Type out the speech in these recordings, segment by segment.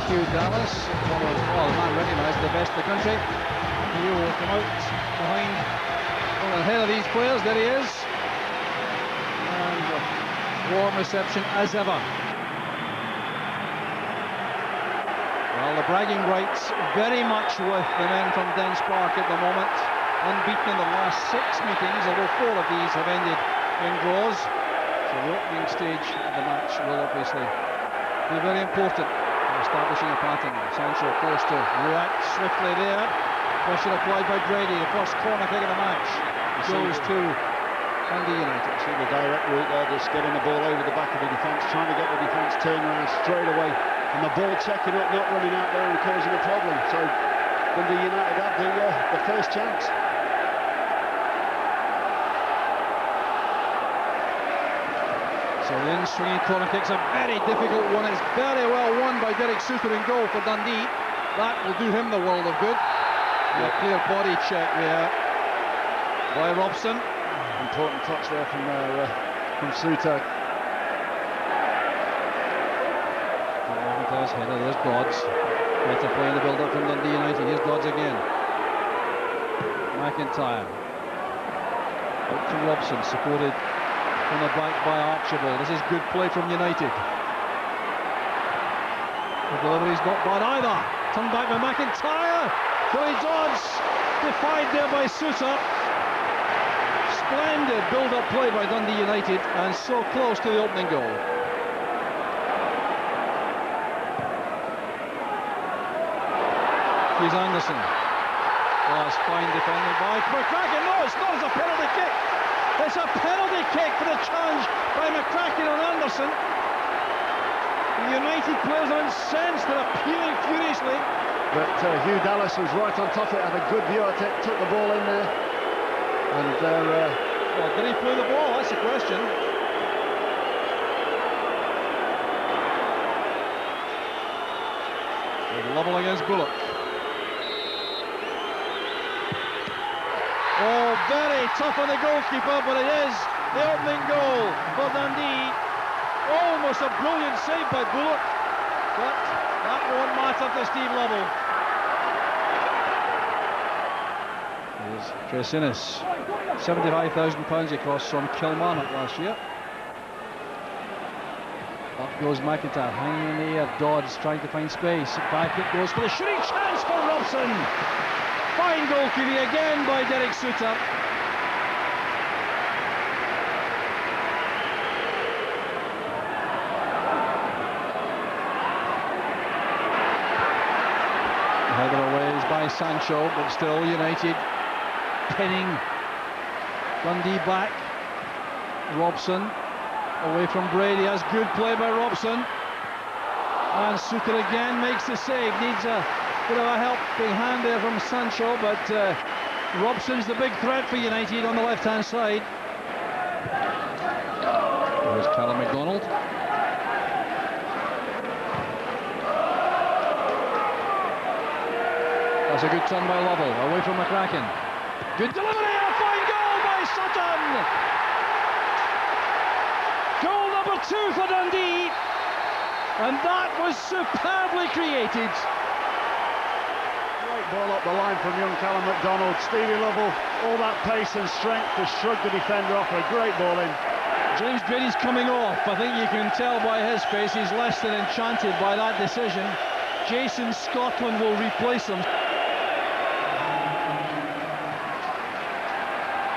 Hugh Dallas, one of, well, the man recognised the best in the country. He will come out behind, well, ahead of these players. There he is. And a warm reception as ever. Well, the bragging rights very much with the men from Dens Park at the moment. Unbeaten in the last 6 meetings, although 4 of these have ended in draws. So the opening stage of the match will obviously be very important in establishing a pattern. Sancho forced to react swiftly there. Pressure applied by Brady. The first corner kick of the match goes to Dundee United. See the direct route there, just getting the ball over the back of the defence, trying to get the defence turned around straight away, and the ball checking up, not running out there and causing a problem. So Dundee United have the first chance. So the in-swinging corner kick's a very difficult one. It's very well won by Derek Suter in goal for Dundee. That will do him the world of good. A clear body check there by Robson. Important touch there from Suter. There's header, there's Dodds. Better play in the build-up from Dundee United. Here's Dodds again. McIntyre. Out to Robson, supported from the back by Archibald. This is good play from United. The delivery's not bad either. Turned back by McIntyre. Billy Dodds defied there by Suter. Splendid build-up play by Dundee United, and so close to the opening goal. Here's Anderson. Oh, it's fine defending by McCracken. No, it's not. It's a penalty kick. It's a penalty kick for the challenge by McCracken on Anderson. The United players are incensed. They're appealing furiously. But Hugh Dallas was right on top of it, had a good view at it, took the ball in there. And well, did he play the ball? That's the question. Level against Bullock. Oh, very tough on the goalkeeper, but it is the opening goal for Dundee. Almost a brilliant save by Bullock, but that won't matter to Steve Lovell. Here's Chris Innes. £75,000 he cost from Kilmarnock last year. Up goes McIntyre, hanging in the air. Dodds trying to find space. Back it goes for the shooting chance for Robson. Fine goalkeeping again by Derek Suter. Header away is by Sancho, but still United pinning Dundee back. Robson away from Brady. That's good play by Robson. And Suter again makes the save. Needs a bit of a helping hand there from Sancho, but Robson's the big threat for United on the left-hand side. There's Callum MacDonald. That's a good turn by Lovell, away from McCracken. Good delivery, a fine goal by Sutton! Goal number 2 for Dundee, and that was superbly created. Great ball up the line from young Callum MacDonald. Stevie Lovell, all that pace and strength to shrug the defender off. A great ball in. James Brady's coming off. I think you can tell by his face he's less than enchanted by that decision. Jason Scotland will replace him.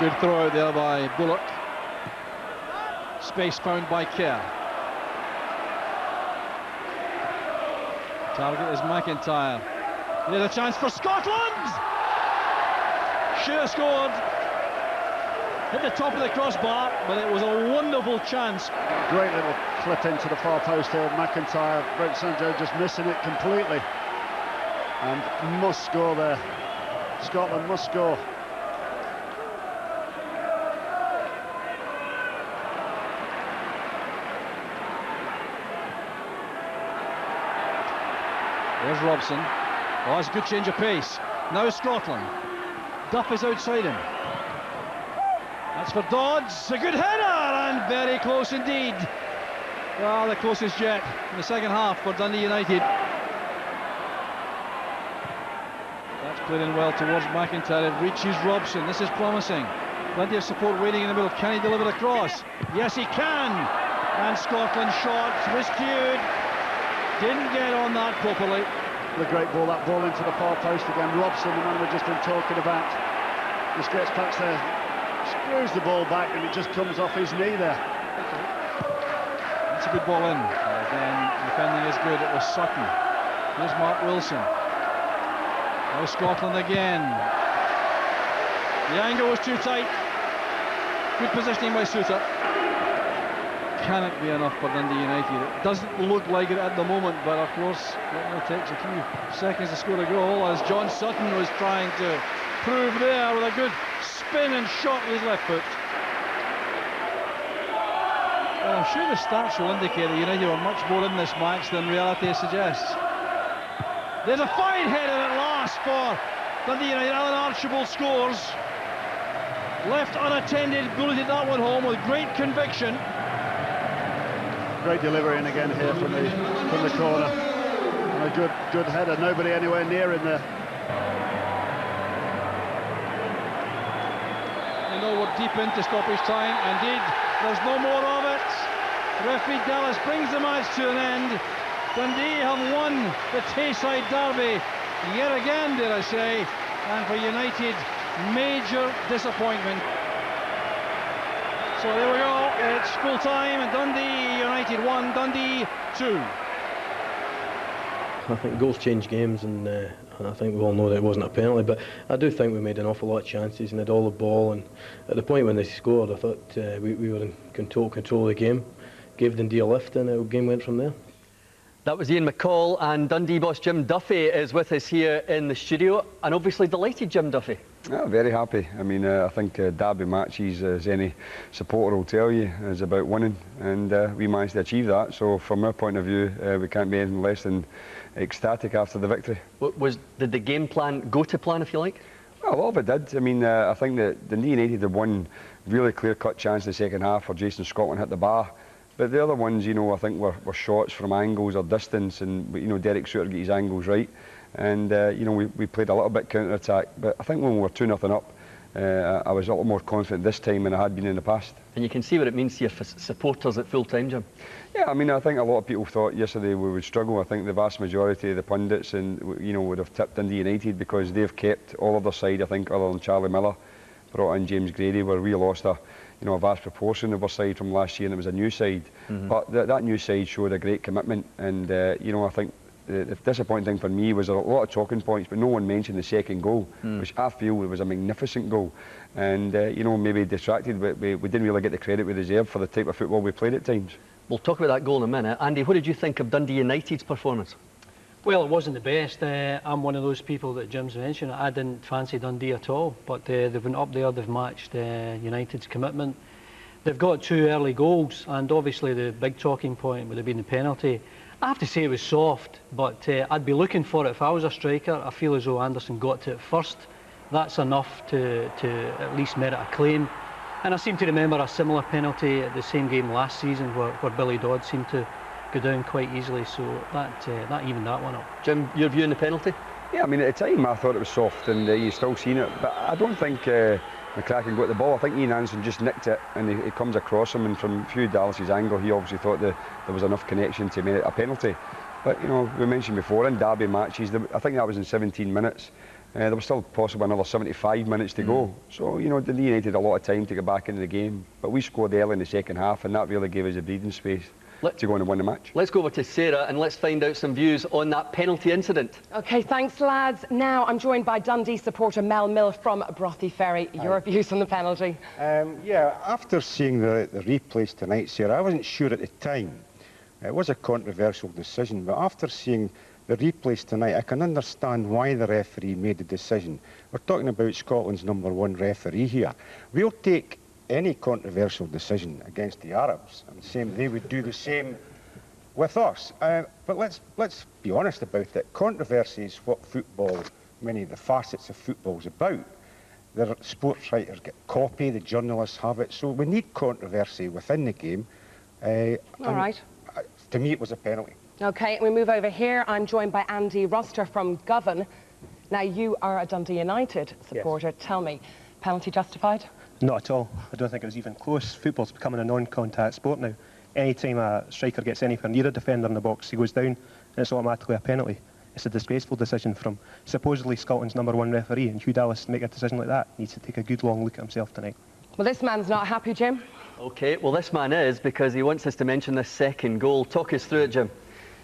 Good throw out there by Bullock. Space found by Kerr. Target is McIntyre. There's a chance for Scotland! Should have scored. Hit the top of the crossbar, but it was a wonderful chance. Great little clip into the far post here. McIntyre, Brent Sancho just missing it completely. And must score there. Scotland must score. There's Robson. Oh, that's a good change of pace. Now Scotland. Duff is outside him. That's for Dodds. A good header, and very close indeed. Well, the closest yet in the second half for Dundee United. Played in well towards McIntyre. It reaches Robson. This is promising. Plenty of support waiting in the middle. Can he deliver across? Yes, he can. And Scotland's shot was cued. Didn't get on that properly. The great ball, that ball into the far post again. Robson, the man we've just been talking about, just gets past there, screws the ball back, and it just comes off his knee there. That's a good ball in. Again, defending is good. It was Sutton. Here's Mark Wilson. Now Scotland again. The angle was too tight. Good positioning by Suter. Can it be enough for Dundee United? It doesn't look like it at the moment, but of course it only takes a few seconds to score a goal, as John Sutton was trying to prove there with a good spin and shot with his left foot. Well, I'm sure the stats will indicate that United were much more in this match than reality suggests. There's a fine header at last for Dundee United. Alan Archibald scores. Left unattended, bulleted that one home with great conviction. Great delivery, and again here from the corner. And a good header. Nobody anywhere near in there. You know, we're deep into stoppage time. Indeed, there's no more of it. Referee Dallas brings the match to an end. Dundee have won the Tayside derby yet again, dare I say, and for United, major disappointment. So there we go, it's full time, and Dundee United 1, Dundee 2. I think goals change games, and I think we all know that it wasn't a penalty, but I do think we made an awful lot of chances and had all the ball, and at the point when they scored I thought we were in control of the game, gave Dundee a lift, and the game went from there. That was Ian McCall, and Dundee boss Jim Duffy is with us here in the studio, and obviously delighted, Jim Duffy. Yeah, very happy. I mean, I think derby matches, as any supporter will tell you, is about winning, and we managed to achieve that. So from our point of view, we can't be anything less than ecstatic after the victory. Did the game plan go to plan, if you like? Well, a lot of it did. I mean, I think that Dundee United had one really clear-cut chance in the second half where Jason Scotland hit the bar. But the other ones, you know, I think were shots from angles or distance, and you know, Derek Suter got his angles right, and you know, we played a little bit counter-attack. But I think when we were 2-0 up, I was a little more confident this time than I had been in the past. And you can see what it means to your supporters at full time, Jim. Yeah, I mean, I think a lot of people thought yesterday we would struggle. I think the vast majority of the pundits and you know would have tipped Dundee United because they've kept all of their side. I think other than Charlie Miller, brought in James Grady, where we lost a vast proportion of our side from last year, and it was a new side. But that new side showed a great commitment, and you know, I think the disappointing thing for me was a lot of talking points, but no one mentioned the second goal, which I feel was a magnificent goal, and you know, maybe distracted, but we didn't really get the credit we deserved for the type of football we played at times. We'll talk about that goal in a minute. Andy, what did you think of Dundee United's performance? Well, it wasn't the best. I'm one of those people that Jim's mentioned. I didn't fancy Dundee at all, but they've been up there, they've matched United's commitment. They've got 2 early goals, and obviously the big talking point would have been the penalty. I have to say it was soft, but I'd be looking for it if I was a striker. I feel as though Anderson got to it first. That's enough to at least merit a claim. And I seem to remember a similar penalty at the same game last season where Billy Dodd seemed to go down quite easily, so that evened that one up. Jim, your view on the penalty? Yeah, I mean, at the time I thought it was soft, and you've still seen it, but I don't think McCracken got the ball. I think Ian Anderson just nicked it, and he comes across him, and from Hugh Dallas's angle, he obviously thought that there was enough connection to merit a penalty. But you know, we mentioned before, in derby matches, I think that was in 17 minutes. There was still possibly another 75 minutes to go. So, you know, Dundee United had a lot of time to get back into the game, but we scored early in the second half, and that really gave us a breathing space to go on and win the match. Let's go over to Sarah and let's find out some views on that penalty incident. OK, thanks, lads. Now I'm joined by Dundee supporter Mel Mill from Brothy Ferry. Your views on the penalty? Yeah, after seeing the replays tonight, Sarah, I wasn't sure at the time. It was a controversial decision, but after seeing the replays tonight, I can understand why the referee made the decision. We're talking about Scotland's #1 referee here. We'll take any controversial decision against the Arabs, and they would do the same with us. But let's be honest about it. Controversy is what football, many of the facets of football is about. The sports writers get copy, the journalists have it, so we need controversy within the game. All right. To me, it was a penalty. OK, we move over here. I'm joined by Andy Ruster from Govan. Now, you are a Dundee United supporter. Yes. Tell me, penalty justified? Not at all. I don't think it was even close. Football's becoming a non-contact sport now. Any time a striker gets anywhere near a defender in the box, he goes down and it's automatically a penalty. It's a disgraceful decision from supposedly Scotland's #1 referee, and Hugh Dallas to make a decision like that needs to take a good long look at himself tonight. Well, this man's not happy, Jim. OK, well, this man is, because he wants us to mention this second goal. Talk us through it, Jim.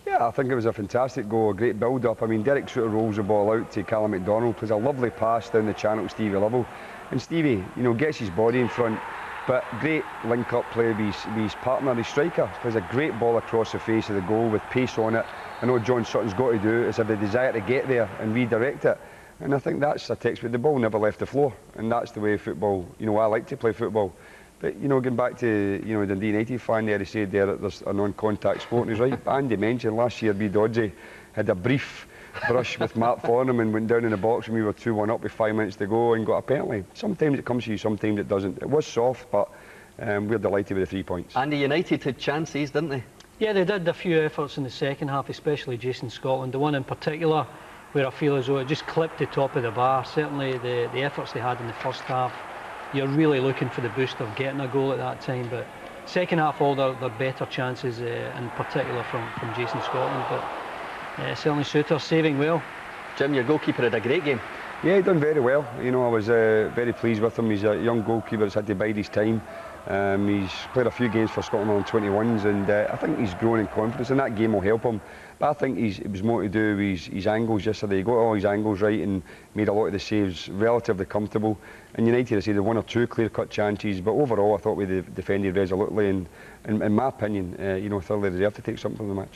Yeah, I think it was a fantastic goal, a great build-up. I mean, Derek sort of rolls the ball out to Callum McDonald, plays a lovely pass down the channel to Stevie Lovell. And Stevie, you know, gets his body in front, but great link-up play with his partner, his striker. Plays a great ball across the face of the goal with pace on it. I know John Sutton's got to do it, is have the desire to get there and redirect it. And I think that's a textbook. The ball never left the floor, and that's the way football, you know, I like to play football. But, you know, going back to, you know, Dundee United fan there, he said there that there's a non-contact sport, and he's right. Andy mentioned last year, Dodgy had a brief brush with Mark Fornham and went down in the box and we were 2-1 up with 5 minutes to go and got a penalty. Sometimes it comes to you, sometimes it doesn't. It was soft, but we're delighted with the 3 points. And the United had chances, didn't they? Yeah, they did a few efforts in the second half, especially Jason Scotland. The one in particular where I feel as though it just clipped the top of the bar. Certainly the efforts they had in the first half, you're really looking for the boost of getting a goal at that time. But second half, all the better chances, in particular from Jason Scotland. But certainly Suter saving well. Jim, your goalkeeper had a great game. Yeah, he done very well. You know, I was very pleased with him. He's a young goalkeeper that's had to bide his time. He's played a few games for Scotland on 21s, and I think he's grown in confidence, and that game will help him. But I think it was more to do with his angles yesterday. He got all his angles right and made a lot of the saves relatively comfortable. And United, I say, they 1 or 2 clear-cut chances, but overall I thought we defended resolutely, and in my opinion, you know, thoroughly deserved to take something from the match.